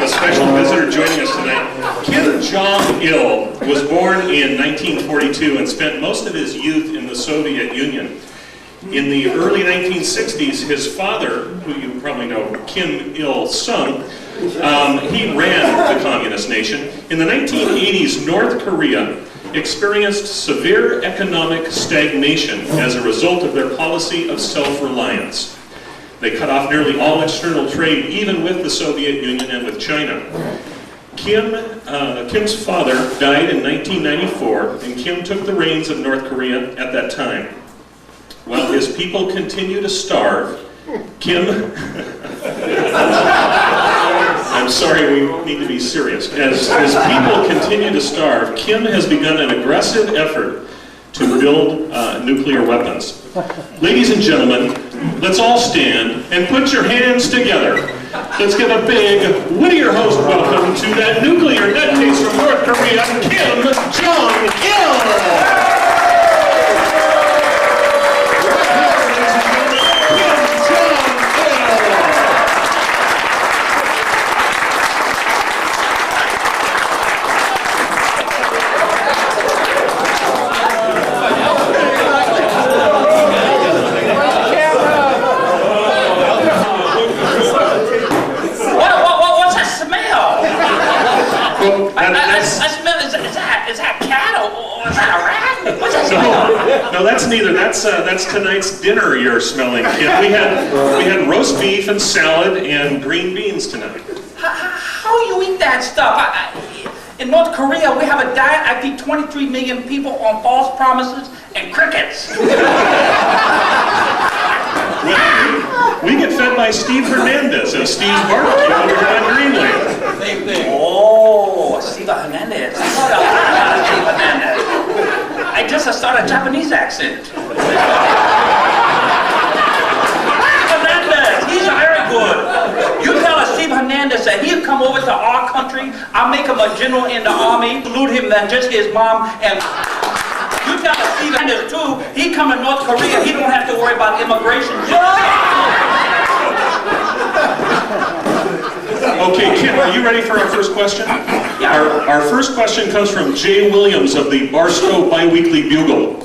a special visitor joining us tonight. Kim Jong Il was born in 1942 and spent most of his youth in the Soviet Union. In the early 1960s, his father, who you probably know, Kim Il-sung, he ran the communist nation. In the 1980s, North Korea experienced severe economic stagnation as a result of their policy of self-reliance. They cut off nearly all external trade, even with the Soviet Union and with China. Kim's father died in 1994, and Kim took the reins of North Korea at that time. While his people continue to starve, Kim... I'm sorry, we need to be serious. As his people continue to starve, Kim has begun an aggressive effort to build nuclear weapons. Ladies and gentlemen, let's all stand and put your hands together. Let's give a big Whittier Host welcome to that nuclear nutcase from North Korea, Kim Jong Il! No, that's neither. That's tonight's dinner you're smelling, Kim. We had roast beef and salad and green beans tonight. How you eat that stuff? In North Korea, we have a diet. I feed 23 million people on false promises and crickets. We get fed by Steve Hernandez at Steve's Barbecue over here on Greenland. Same thing. Oh, Steve Hernandez. I thought I was Steve Hernandez. I just started a Japanese accent. Hernandez, he's very good. You tell Steve Hernandez that he'll come over to our country. I'll make him a general in the army, salute him than just his mom. And you tell Steve Hernandez too, he come to North Korea, he don't have to worry about immigration. Okay, Kim, are you ready for our first question? Yeah. Our first question comes from Jay Williams of the Barstow Biweekly Bugle.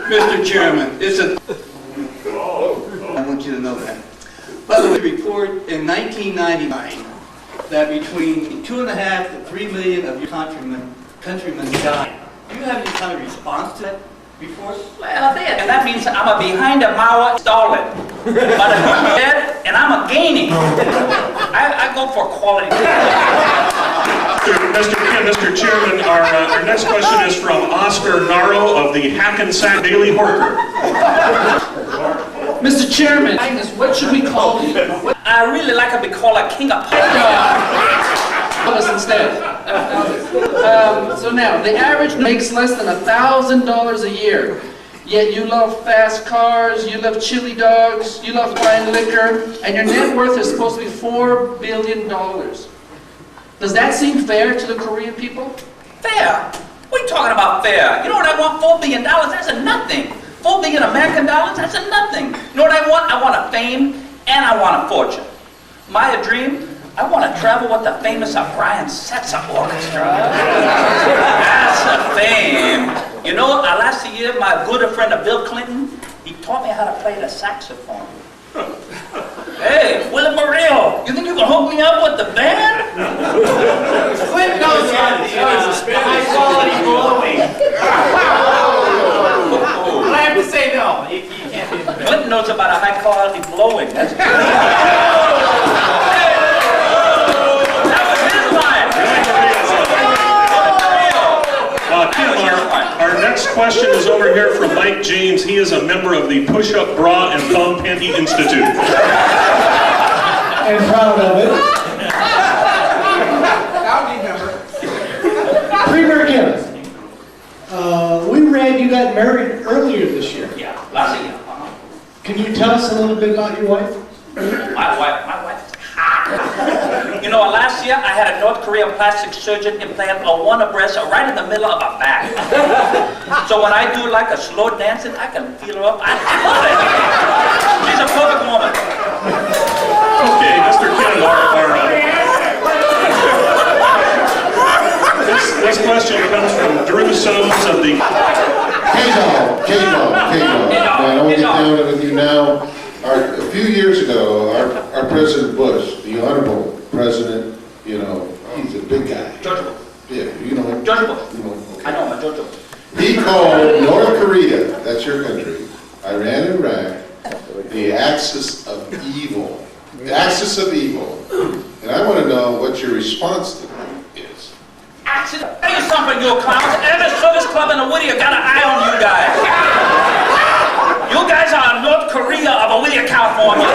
Mr. Chairman, I want you to know that. By the way, report in 1999 that between 2.5 to 3 million of your countrymen died. Do you have any kind of response to that report? Well, and that means I'm a behind a Mao Stalin. But I'm dead and I'm a gaining. I go for quality. Mr. Chairman, our next question is from Oscar Naro of the Hackensack Daily Horker. Mr. Chairman, what should we call you? I really like to be called a king of pop. Instead. So now, the average makes less than $1,000 a year. Yet you love fast cars, you love chili dogs, you love fine liquor, and your net worth is supposed to be $4 billion. Does that seem fair to the Korean people? Fair? What are you talking about fair? You know what I want? $4 billion? That's a nothing. 4 billion American dollars? That's a nothing. You know what I want? I want a fame and I want a fortune. My dream? I want to travel with the famous Brian Setzer Orchestra. That's a fame. You know, last year, my good friend Bill Clinton, he taught me how to play the saxophone. Hey, Willie Morrell, you think you can hook me up with the band? Clinton knows how to high quality blowing. I have to say no. You can't do that. Clinton knows about a high quality blowing. That's good. Kim, our next question is over here from Mike James. He is a member of the Push-Up Bra and Thumb Panty Institute. And proud of it. Premier Kim, we read you got married earlier this year. Yeah, last year. Can you tell us a little bit about your wife? My wife is hot. You know, last year I had a North Korean plastic surgeon implant a one breast right in the middle of her back. So when I do like a slow dancing, I can feel her up. I love it. She's a perfect woman. Okay, Mr. Kim, sums of the... K-Dog, man, I won't get down with you now. A few years ago, our President Bush, the Honorable President, you know, he's a big guy. George Bush. Yeah, you know him. George Bush. You know him, okay. I know him, George Bush. He called North Korea, that's your country, Iran and Iraq, the axis of evil. The axis of evil. And I want to know what your response to that is. Axis. Tell you something, you clowns. Every service club in the Whittier got an eye on you guys. You guys are North Korea of a Whittier, California.